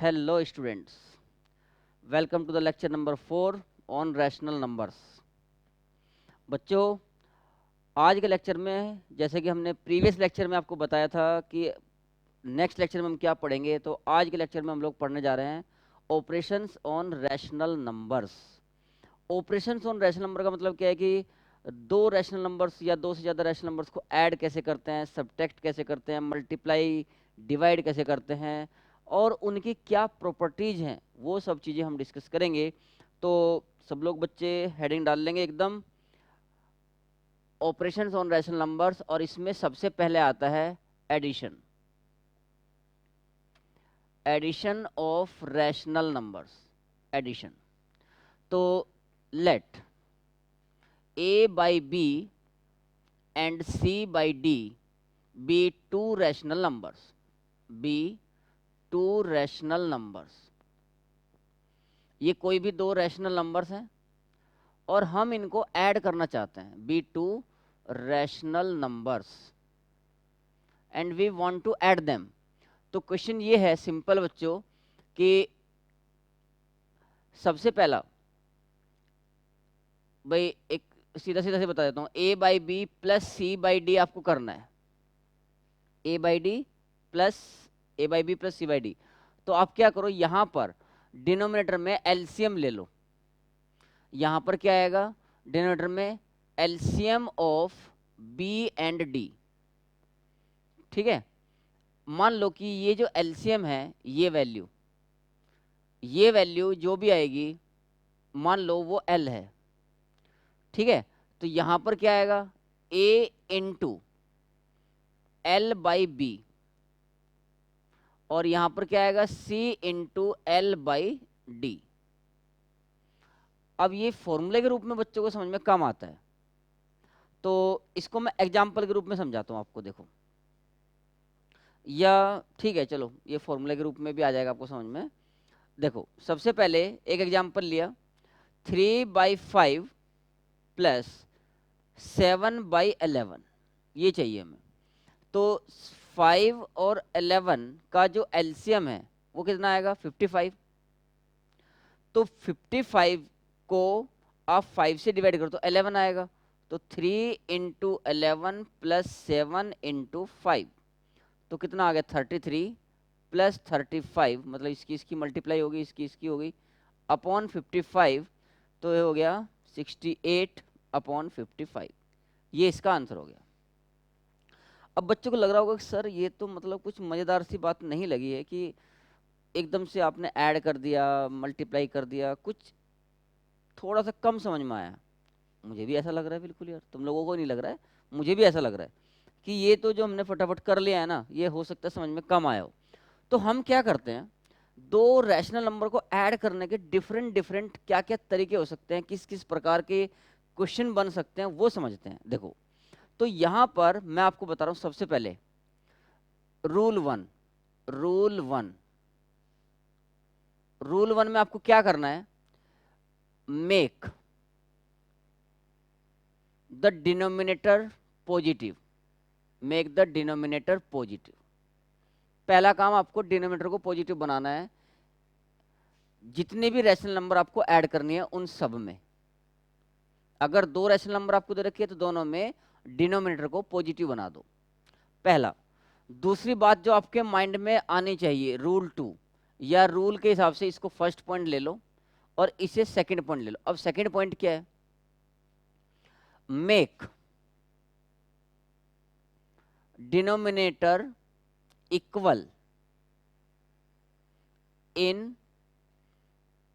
Hello students, welcome to the lecture number 4 on rational numbers. बच्चों, आज के lecture में जैसे कि हमने प्रीवियस लेक्चर में आपको बताया था कि नेक्स्ट लेक्चर में हम क्या पढ़ेंगे, तो आज के लेक्चर में हम लोग पढ़ने जा रहे हैं operations on rational numbers. Operations on rational number का मतलब क्या है कि दो रैशनल नंबर्स या दो से ज़्यादा रैशनल नंबर्स को ऐड कैसे करते हैं, सब्ट्रैक्ट कैसे करते हैं, मल्टीप्लाई डिवाइड कैसे करते हैं और उनकी क्या प्रॉपर्टीज़ हैं, वो सब चीज़ें हम डिस्कस करेंगे. तो सब लोग बच्चे हेडिंग डाल लेंगे एकदम ऑपरेशंस ऑन रैशनल नंबर्स, और इसमें सबसे पहले आता है addition. Addition of rational numbers. Addition. तो let a by b and c by d be two rational numbers. be two rational numbers. ये कोई भी दो रैशनल नंबर्स हैं और हम इनको ऐड करना चाहते हैं. be two rational numbers and we want to add them. तो क्वेश्चन ये है सिंपल बच्चों कि सबसे पहला भाई एक सीधा सीधा से बता देता हूँ, a by B plus C by D आपको करना है. a by D plus A by B plus C by D. तो आप क्या करो, यहां पर डिनोमिनेटर में एलसीएम ले लो. यहां पर क्या आएगा, डिनोमिनेटर में LCM of B and D. ठीक है. मान लो कि ये जो एलसीएम है, ये वैल्यू जो भी आएगी मान लो वो एल है. ठीक है. तो यहां पर क्या आएगा, ए इंटू एल बाई बी, और यहां पर क्या आएगा c into L by D. अब ये फॉर्मूले के रूप में बच्चों को समझ में कम आता है, तो इसको मैं एग्जाम्पल के रूप में समझाता हूं आपको. देखो, या ठीक है चलो, ये फॉर्मूले के रूप में भी आ जाएगा आपको समझ में. देखो, सबसे पहले एक एग्जाम्पल लिया, 3/5 प्लस 7/11, ये चाहिए हमें. तो 5 और 11 का जो एलसीएम है वो कितना आएगा, 55. तो 55 को आप 5 से डिवाइड करो तो 11 आएगा. तो 3 इंटू 11 प्लस 7 इंटू 5, तो कितना आ गया, 33 प्लस 35, मतलब इसकी मल्टीप्लाई होगी, इसकी होगी अपॉन 55, तो ये हो गया 68 अपॉन 55. ये इसका आंसर हो गया. अब बच्चों को लग रहा होगा कि सर ये तो मतलब कुछ मज़ेदार सी बात नहीं लगी है कि एकदम से आपने ऐड कर दिया, मल्टीप्लाई कर दिया, कुछ थोड़ा सा कम समझ में आया. मुझे भी ऐसा लग रहा है बिल्कुल यार, तुम लोगों को नहीं लग रहा है, मुझे भी ऐसा लग रहा है कि ये तो जो हमने फटाफट कर लिया है ना, ये हो सकता है समझ में कम आया हो. तो हम क्या करते हैं, दो रैशनल नंबर को ऐड करने के डिफरेंट डिफरेंट क्या क्या तरीके हो सकते हैं, किस किस प्रकार के क्वेश्चन बन सकते हैं, वो समझते हैं. देखो, तो यहां पर मैं आपको बता रहा हूं सबसे पहले rule one. Rule one. Rule one में आपको क्या करना है, make the denominator positive. Make the denominator positive. पहला काम आपको डिनोमिनेटर को पॉजिटिव बनाना है. जितने भी रैशनल नंबर आपको ऐड करनी है उन सब में, अगर दो रैशनल नंबर आपको दे रखी है तो दोनों में डिनोमिनेटर को पॉजिटिव बना दो. पहला. दूसरी बात जो आपके माइंड में आनी चाहिए, रूल टू, या रूल के हिसाब से इसको फर्स्ट पॉइंट ले लो और इसे सेकंड पॉइंट ले लो. अब सेकंड पॉइंट क्या है, make denominator equal in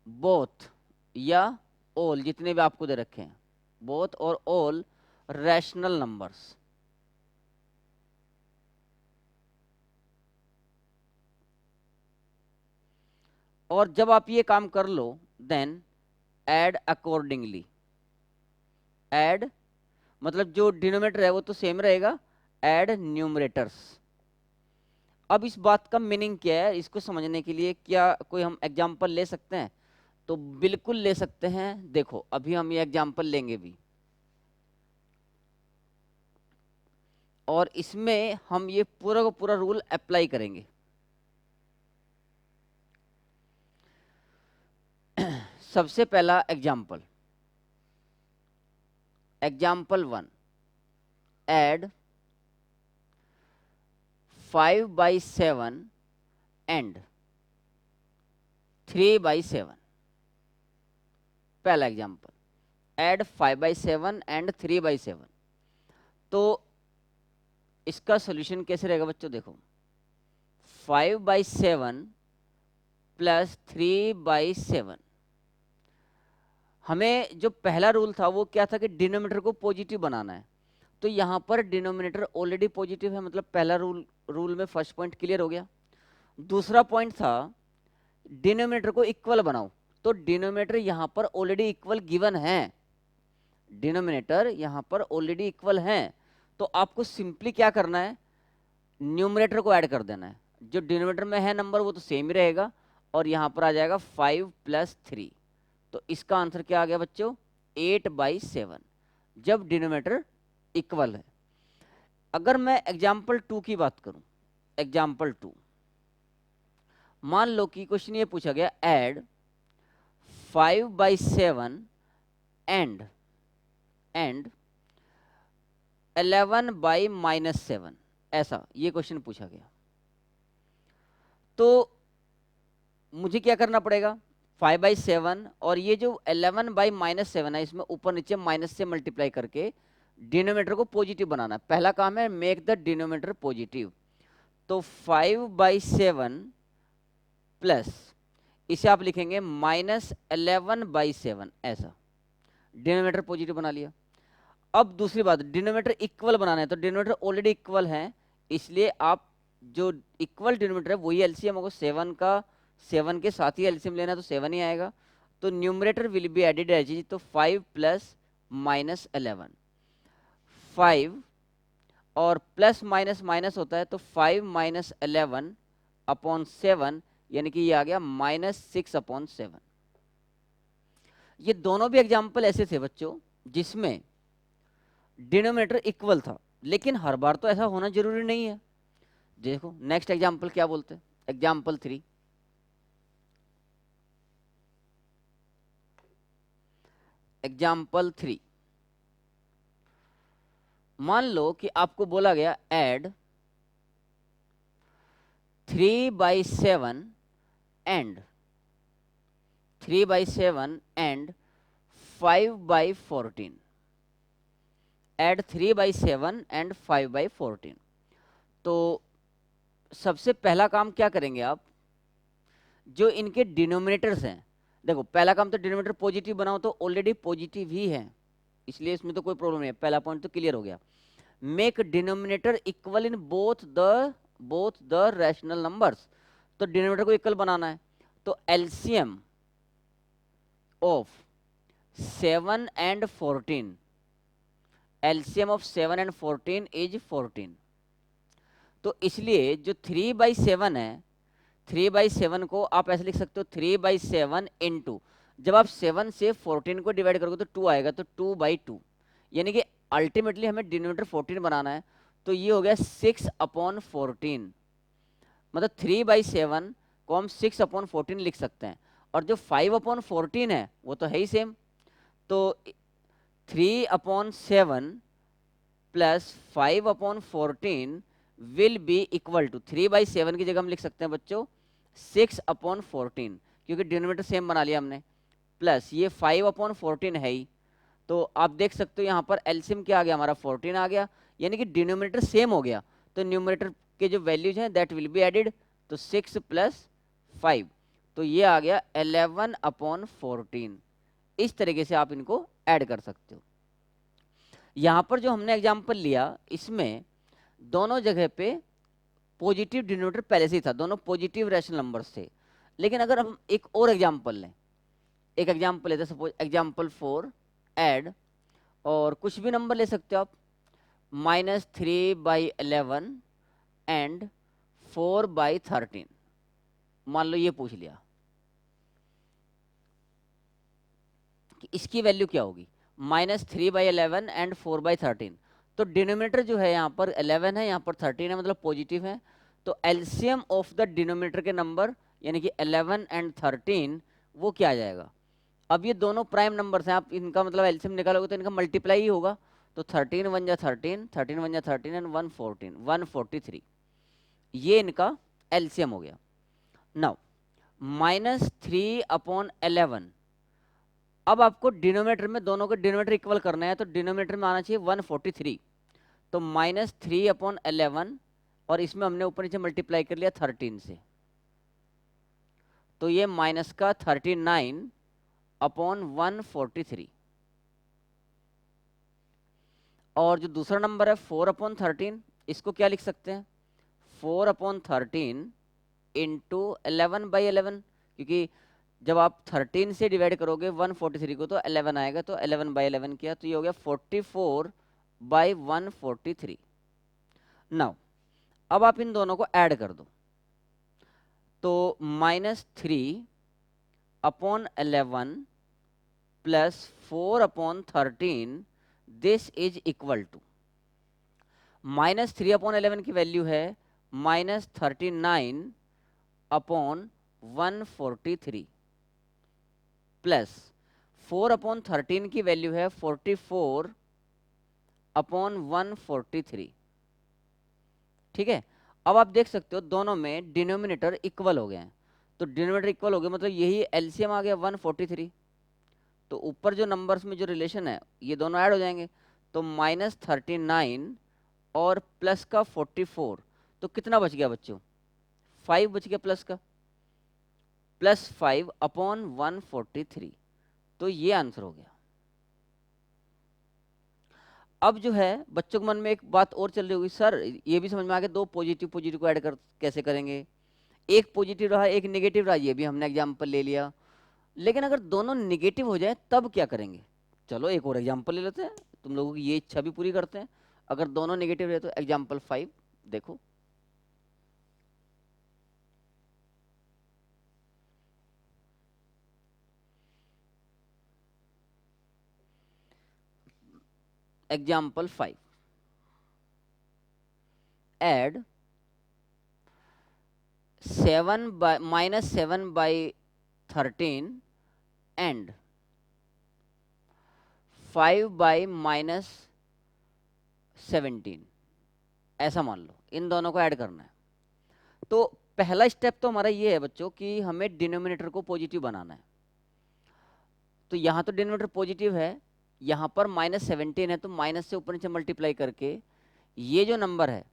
both या ऑल, जितने भी आपको दे रखे हैं, बोथ और ऑल रैशनल नंबर्स. और जब आप ये काम कर लो, देन ऐड अकॉर्डिंगली. ऐड मतलब जो डिनोमिनेटर है वो तो सेम रहेगा, ऐड न्यूमरेटर्स. अब इस बात का मीनिंग क्या है, इसको समझने के लिए क्या कोई हम एग्जांपल ले सकते हैं, तो बिल्कुल ले सकते हैं. देखो, अभी हम ये एग्जांपल लेंगे भी, और इसमें हम ये पूरा का पूरा रूल अप्लाई करेंगे. सबसे पहला एग्जाम्पल, एग्जाम्पल 1, एड 5/7 एंड 3/7। पहला एग्जाम्पल, एड 5/7 एंड 3/7। तो इसका सॉल्यूशन कैसे रहेगा बच्चों? देखो, 5/7 प्लस 3/7। हमें जो पहला रूल था वो क्या था कि डिनोमिनेटर को पॉजिटिव बनाना है। तो यहाँ पर डिनोमिनेटर ऑलरेडी पॉजिटिव है, मतलब पहला रूल में फर्स्ट पॉइंट क्लियर हो गया। दूसरा पॉइंट था डिनोमिनेटर को इक्वल बनाओ। तो डिनोमिनेटर यहाँ पर ऑलरेडी इक्वल गिवन है, डिनोमिनेटर यहाँ पर ऑलरेडी इक्वल है। तो आपको सिंपली क्या करना है, न्यूमरेटर को ऐड कर देना है। जो डिनोमिनेटर में है नंबर वो तो सेम ही रहेगा, और यहाँ पर आ जाएगा 5 + 3। तो इसका आंसर क्या आ गया बच्चों? 8/7, जब डिनोमिनेटर इक्वल है। अगर मैं एग्जाम्पल 2 की बात करूं, एग्जाम्पल 2, मान लो कि क्वेश्चन ये पूछा गया, ऐड 5/7 एंड 11/-7, ऐसा ये क्वेश्चन पूछा गया। तो मुझे क्या करना पड़ेगा? 5/7 और ये जो 11/-7 है, इसमें ऊपर नीचे माइनस से मल्टीप्लाई करके डिनोमिनेटर को पॉजिटिव बनाना है। पहला काम है मेक द डिनोमिनेटर पॉजिटिव। तो 5/7 प्लस, इसे आप लिखेंगे -11/7, ऐसा डिनोमिनेटर पॉजिटिव बना लिया। अब दूसरी बात, डिनोमिनेटर इक्वल बनाना है। तो डिनोमिनेटर ऑलरेडी इक्वल है, इसलिए आप जो इक्वल डिनोमिनेटर है वही एलसीएम होगा। 7 के साथ ही एलसीएम लेना है, तो 7 ही आएगा। तो numerator will be added as is, तो 5 + -11, 5 और प्लस माइनस माइनस होता है, तो 5 - 11/7, यानी कि ये आ गया -6/7। ये दोनों भी एग्जाम्पल ऐसे थे बच्चों जिसमें डिनोमिनेटर इक्वल था, लेकिन हर बार तो ऐसा होना जरूरी नहीं है। देखो नेक्स्ट एग्जाम्पल क्या बोलते हैं, एग्जाम्पल 3, एग्जाम्पल 3, मान लो कि आपको बोला गया ऐड 3/7 एंड 5/14, ऐड 3/7 एंड 5/14। तो सबसे पहला काम क्या करेंगे आप, जो इनके डिनोमिनेटर्स हैं, देखो पहला काम तो डिनोमिनेटर पॉजिटिव बनाओ, तो ऑलरेडी पॉजिटिव ही है, इसलिए इसमें तो कोई प्रॉब्लम नहीं है, पहला पॉइंट तो क्लियर हो गया। Make denominator equal in both the rational numbers. तो डिनोमिनेटर को इक्वल बनाना है, तो LCM of 7 and 14, LCM of 7 and 14 is 14। तो इसलिए जो 3/7 है, 3/7 को आप ऐसे लिख सकते हो 3/7 इंटू, जब आप 7 से 14 को डिवाइड करोगे तो 2 आएगा, तो 2/2, यानी कि अल्टीमेटली हमें डिनोमिनेटर 14 बनाना है। तो ये हो गया 6/14, मतलब 3/7 को हम 6/14 लिख सकते हैं। और जो 5/14 है वो तो है ही सेम, तो 3/7 plus 5/14 will be equal to, 3/7 की जगह हम लिख सकते हैं बच्चों 6/14, क्योंकि डिनोमिनेटर सेम बना लिया हमने, प्लस ये 5/14 है ही। तो आप देख सकते हो यहाँ पर एलसीएम क्या आ गया हमारा, 14 आ गया, यानी कि डिनोमिनेटर सेम हो गया। तो न्यूमरेटर के जो वैल्यूज हैं दैट विल बी एडेड, तो 6 + 5, तो ये आ गया 11/14। इस तरीके से आप इनको ऐड कर सकते हो। यहाँ पर जो हमने एग्जाम्पल लिया, इसमें दोनों जगह पे पॉजिटिव डिनोमिनेटर पहले से ही था, दोनों पॉजिटिव रैशनल नंबर्स थे। लेकिन अगर हम एक और एग्जाम्पल लें, एक एग्जाम्पल लेते हैं, सपोज एग्जाम्पल 4, ऐड, और कुछ भी नंबर ले सकते हो आप, -3/11 एंड 4/13, मान लो ये पूछ लिया कि इसकी वैल्यू क्या होगी, -3/11 एंड 4/13। तो डिनोमिनेटर जो है यहाँ पर 11 है, यहाँ पर 13 है, मतलब पॉजिटिव है। तो एलसीएम ऑफ द डिनोमिनेटर के नंबर, यानी कि 11 and 13, वो क्या आ जाएगा, अब ये दोनों प्राइम नंबर्स हैं, आप इनका मतलब एलसीएम निकालोगे तो इनका मल्टीप्लाई ही होगा। तो 13 वन जा 13, 13 वन जा 13 एंड 1 14, 143, ये इनका एलसीएम हो गया। नाउ -3/11, अब आपको डिनोमिनेटर में दोनों के डिनोमिनेटर इक्वल करना है, तो डिनोमिनेटर में आना चाहिए 143। तो -3/11 और इसमें हमने ऊपर नीचे मल्टीप्लाई कर लिया 13 से, तो ये माइनस का 39/143। और जो दूसरा नंबर है 4/13, इसको क्या लिख सकते हैं, 4/13 इंटू 11/11, क्योंकि जब आप 13 से डिवाइड करोगे 143 को तो 11 आएगा, तो 11/11 किया तो ये हो गया 44/143। नाउ अब आप इन दोनों को ऐड कर दो, तो -3/11 plus 4/13, this is equal to, -3/11 की वैल्यू है -39/143 प्लस 4/13 की वैल्यू है 44/143। ठीक है, अब आप देख सकते हो दोनों में डिनोमिनेटर इक्वल हो गए हैं, तो डिनोमिनेटर इक्वल हो गए मतलब यही एलसीएम आ गया 143। तो ऊपर जो नंबर्स में जो रिलेशन है ये दोनों ऐड हो जाएंगे, तो -39 और प्लस का 44, तो कितना बच गया बच्चों, 5 बच गया प्लस का, +5/143, तो ये आंसर हो गया। अब जो है बच्चों के मन में एक बात और चल रही होगी, सर ये भी समझ में आ गया, दो पॉजिटिव पॉजिटिव को ऐड कर कैसे करेंगे, एक पॉजिटिव रहा एक नेगेटिव रहा, ये भी हमने एग्जांपल ले लिया, लेकिन अगर दोनों नेगेटिव हो जाए तब क्या करेंगे। चलो एक और एग्जांपल ले लेते हैं, तुम लोगों की ये इच्छा भी पूरी करते हैं। अगर दोनों नेगेटिव रहे तो एग्जांपल 5 देखो, एग्जाम्पल 5, एड -7/13 एंड 5/-17, ऐसा मान लो इन दोनों को ऐड करना है। तो पहला स्टेप तो हमारा ये है बच्चों कि हमें डिनोमिनेटर को पॉजिटिव बनाना है। तो यहाँ तो डिनोमिनेटर पॉजिटिव है, यहाँ पर -17 है, तो माइनस से ऊपर नीचे मल्टीप्लाई करके ये जो नंबर है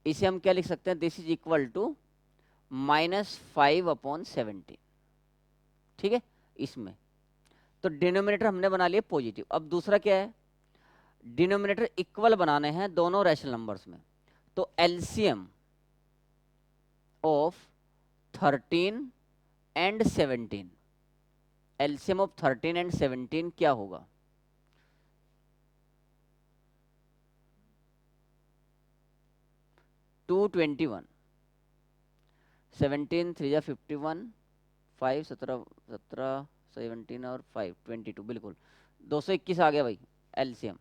इसे हम क्या लिख सकते हैं, दिस इज इक्वल टू -5/17। ठीक है, इसमें तो डिनोमिनेटर हमने बना लिया पॉजिटिव। अब दूसरा क्या है, डिनोमिनेटर इक्वल बनाने हैं दोनों रैशनल नंबर्स में, तो LCM of 13 and 17, LCM of 13 and 17 क्या होगा, टू 21, 17 3 51, 5 17 17 17 और 5 22, बिल्कुल 221 आ गया भाई एलसीएम।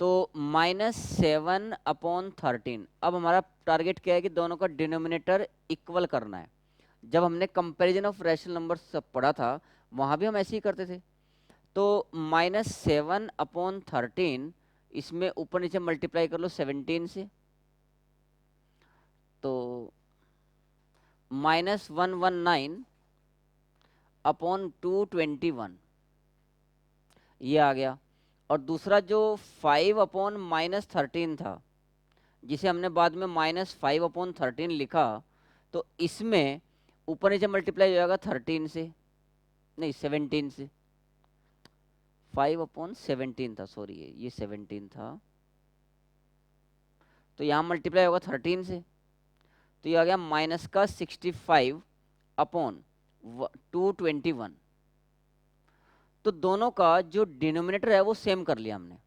तो -7/13, अब हमारा टारगेट क्या है कि दोनों का डिनोमिनेटर इक्वल करना है। जब हमने कंपैरिजन ऑफ रैशनल नंबर सब पढ़ा था वहां भी हम ऐसे ही करते थे। तो -7/13, इसमें ऊपर नीचे मल्टीप्लाई कर लो 17 से, तो -119/221 ये आ गया। और दूसरा जो 5/-13 था, जिसे हमने बाद में -5/13 लिखा, तो इसमें ऊपर नीचे मल्टीप्लाई हो जाएगा 13 से, नहीं 17 से, 5/17 था, सॉरी ये 17 था, तो यहाँ मल्टीप्लाई होगा 13 से, तो ये आ गया माइनस का 65/221। तो दोनों का जो डिनोमिनेटर है वो सेम कर लिया हमने।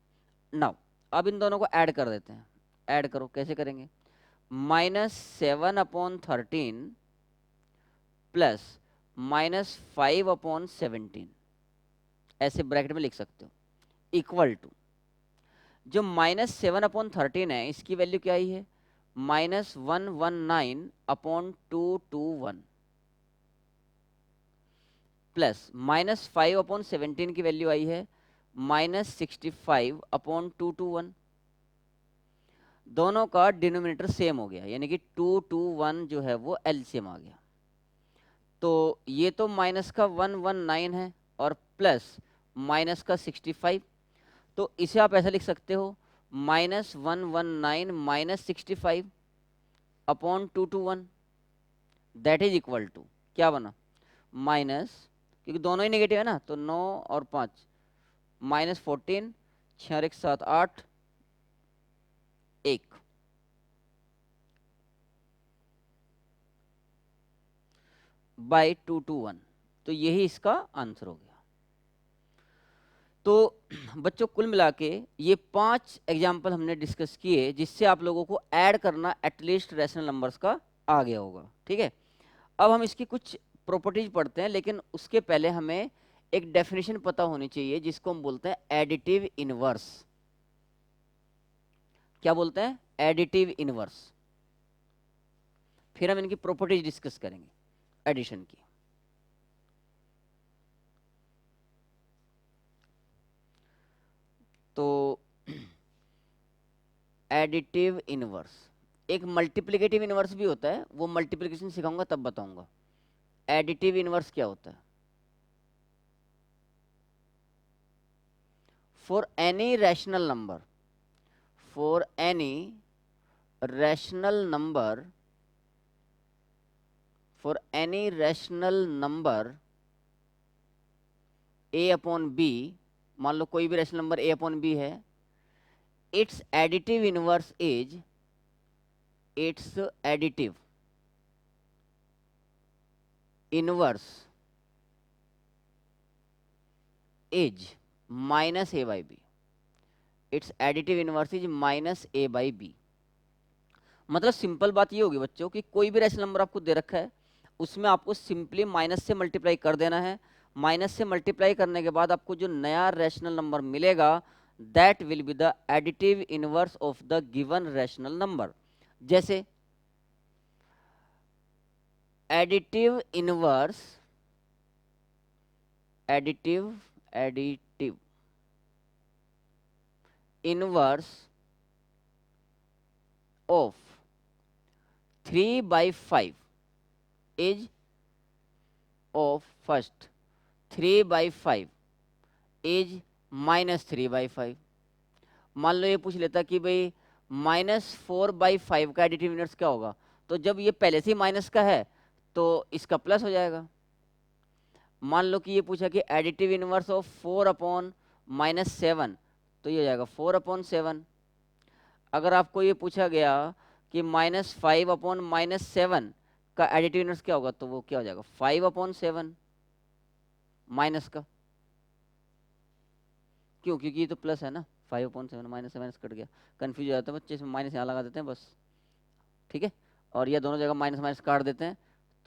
नाउ अब इन दोनों को ऐड कर देते हैं, ऐड करो, कैसे करेंगे, -7/13 प्लस -5/17, ऐसे ब्रैकेट में लिख सकते हो, इक्वल टू, जो -7/13 है इसकी वैल्यू क्या आई है, -119/221 प्लस -5/17 की वैल्यू आई है -65/221। दोनों का डिनोमिनेटर सेम हो गया, यानी कि 221 जो है वो एलसीएम आ गया। तो ये तो माइनस का 119 है और प्लस माइनस का 65। तो इसे आप ऐसा लिख सकते हो -119 -65/221, दैट इज इक्वल टू क्या बना, माइनस, क्योंकि दोनों ही नेगेटिव है ना, तो 9 और 5 -14, 6 और 1 7 8, 1 बाई 221। तो यही इसका आंसर हो गया। तो बच्चों कुल मिला के ये 5 एग्जाम्पल हमने डिस्कस किए जिससे आप लोगों को ऐड करना एटलीस्ट रैशनल नंबर्स का आ गया होगा। ठीक है, अब हम इसकी कुछ प्रॉपर्टीज पढ़ते हैं, लेकिन उसके पहले हमें एक डेफिनेशन पता होनी चाहिए जिसको हम बोलते हैं एडिटिव इनवर्स। क्या बोलते हैं? Additive inverse. फिर हम इनकी प्रॉपर्टीज डिस्कस करेंगे एडिशन की। तो एडिटिव इनवर्स, एक मल्टीप्लिकेटिव इनवर्स भी होता है, वो मल्टीप्लिकेशन सिखाऊंगा तब बताऊंगा। एडिटिव इनवर्स क्या होता है? For any rational number, for any rational number, for any rational number a upon b, मान लो कोई भी rational number a upon b है, its additive inverse is, its additive inverse is minus a by b, its additive inverse is minus a by b। मतलब simple बात ये होगी बच्चों कि कोई भी रैशनल नंबर आपको दे रखा है, उसमें आपको सिंपली माइनस से मल्टीप्लाई कर देना है। माइनस से मल्टीप्लाई करने के बाद आपको जो नया रैशनल नंबर मिलेगा that will be the additive inverse of the given rational number. जैसे additive inverse, additive inverse of 3/5 is of first 3/5 is -3/5। मान लो ये पूछ लेता कि भाई -4/5 का एडिटिव इनवर्स क्या होगा, तो जब ये पहले से ही माइनस का है तो इसका प्लस हो जाएगा। मान लो कि ये पूछा कि एडिटिव इनवर्स ऑफ 4/-7, तो ये हो जाएगा 4/7। अगर आपको ये पूछा गया कि -5/-7 का एडिटिव इनवर्स क्या होगा, तो वो क्या हो जाएगा 5/7 माइनस का। क्यों? क्योंकि ये तो प्लस है ना, 5/7 माइनस से माइनस कट गया। कंफ्यूज हो जाता है बच्चे, इसमें माइनस यहाँ लगा देते हैं बस, ठीक है, और ये दोनों जगह माइनस माइनस काट देते हैं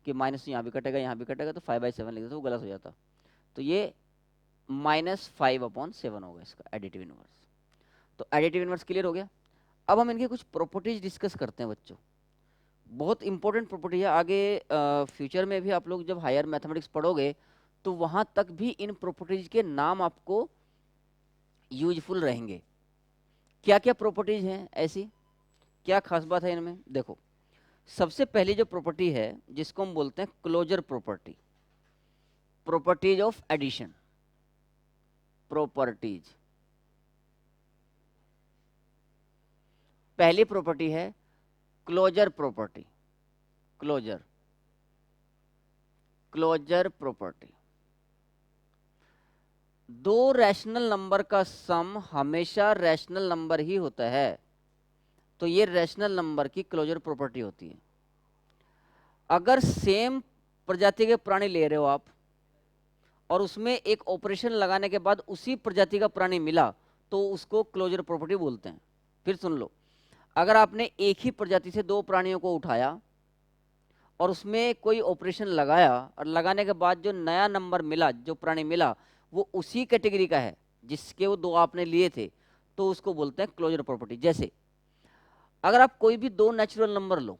कि माइनस यहाँ भी कटेगा यहाँ भी कटेगा, तो 5/7 लिख देते, वो गलत हो जाता। तो ये -5/7 होगा इसका एडिटिव इनवर्स। तो एडिटिव इनवर्स क्लियर हो गया। अब हम इनके कुछ प्रॉपर्टीज डिस्कस करते हैं बच्चों, बहुत इंपॉर्टेंट प्रॉपर्टी है। आगे फ्यूचर में भी आप लोग जब हायर मैथमेटिक्स पढ़ोगे तो वहां तक भी इन प्रॉपर्टीज के नाम आपको यूजफुल रहेंगे। क्या क्या प्रॉपर्टीज हैं ऐसी, क्या खास बात है इनमें? देखो, सबसे पहली जो प्रॉपर्टी है जिसको हम बोलते हैं closure property, properties of addition, properties. पहली प्रॉपर्टी है क्लोजर प्रॉपर्टी, क्लोजर प्रॉपर्टी। दो रैशनल नंबर का सम हमेशा रैशनल नंबर ही होता है, तो ये रैशनल नंबर की क्लोजर प्रॉपर्टी होती है। अगर सेम प्रजाति के प्राणी ले रहे हो आप और उसमें एक ऑपरेशन लगाने के बाद उसी प्रजाति का प्राणी मिला तो उसको क्लोजर प्रॉपर्टी बोलते हैं। फिर सुन लो, अगर आपने एक ही प्रजाति से दो प्राणियों को उठाया और उसमें कोई ऑपरेशन लगाया और लगाने के बाद जो नया नंबर मिला, जो प्राणी मिला, वो उसी कैटेगरी का है जिसके वो दो आपने लिए थे, तो उसको बोलते हैं क्लोजर प्रॉपर्टी। जैसे अगर आप कोई भी दो नेचुरल नंबर लो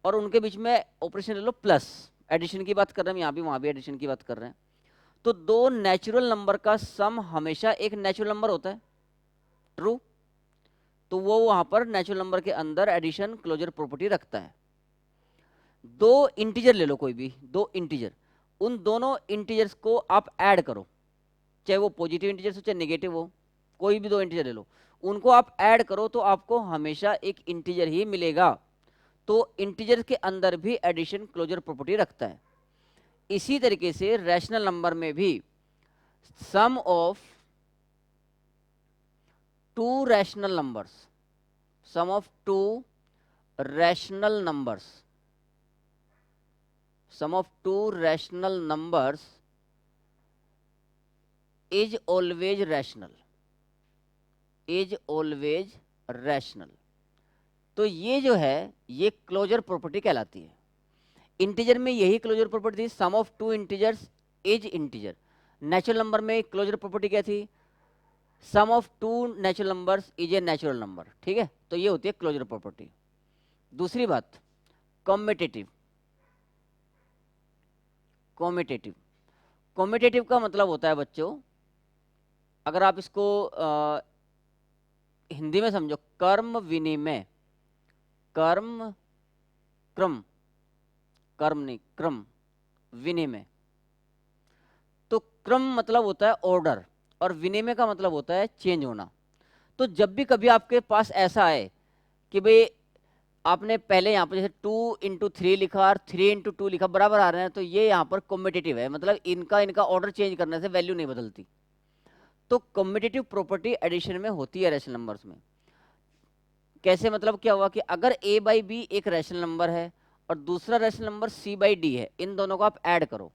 और उनके बीच में ऑपरेशन ले लो प्लस, एडिशन की बात कर रहे हैं, यहाँ भी वहाँ भी एडिशन की बात कर रहे हैं। तो दो नेचुरल नंबर का सम हमेशा एक नेचुरल नंबर होता है, ट्रू। तो वो वहां पर नेचुरल नंबर के अंदर एडिशन क्लोजर प्रॉपर्टी रखता है। दो इंटीजर ले लो, कोई भी दो इंटीजर, उन दोनों इंटीजर्स को आप ऐड करो, चाहे वो पॉजिटिव इंटीजर्स हो चाहे नेगेटिव हो, कोई भी दो इंटीजर ले लो, उनको आप ऐड करो तो आपको हमेशा एक इंटीजर ही मिलेगा। तो इंटीजर के अंदर भी एडिशन क्लोजर प्रॉपर्टी रखता है। इसी तरीके से रैशनल नंबर में भी sum of two rational numbers, sum of two rational numbers, sum of two rational numbers is always rational, is always rational। तो ये जो है ये क्लोजर प्रॉपर्टी कहलाती है। इंटीजर में यही क्लोजर प्रॉपर्टी थी, sum of two integers is integer. Natural number में क्लोजर प्रॉपर्टी क्या थी, sum of two natural numbers is a natural number. ठीक है, तो ये होती है क्लोजर प्रॉपर्टी। दूसरी बात, कॉम्यूटेटिव। कॉम्यूटेटिव, कॉम्यूटेटिव का मतलब होता है बच्चों, अगर आप इसको हिंदी में समझो, कर्म विनिमय, कर्म क्रम, कर्म नहीं क्रम, विनिमय। तो क्रम मतलब होता है ऑर्डर और विनिमय का मतलब होता है चेंज होना। तो जब भी कभी आपके पास ऐसा आए कि भाई आपने पहले यहाँ पर जैसे 2 × 3 लिखा और 3 × 2 लिखा, बराबर आ रहे हैं, तो ये यहाँ पर कॉम्यूटेटिव है, मतलब इनका ऑर्डर चेंज करने से वैल्यू नहीं बदलती। तो कॉम्यूटेटिव प्रॉपर्टी एडिशन में होती है रैशनल नंबर्स में। कैसे, मतलब क्या हुआ कि अगर a/b एक रैशनल नंबर है और दूसरा रैशनल नंबर c/d है, इन दोनों को आप ऐड करो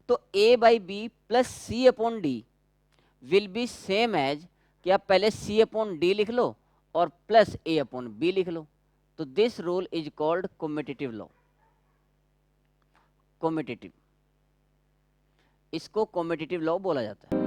तो a/b plus c/d will be same as कि आप पहले c/d लिख लो और प्लस a/b लिख लो। तो this rule is called commutative law. Commutative, इसको कॉम्यूटेटिव लॉ बोला जाता है।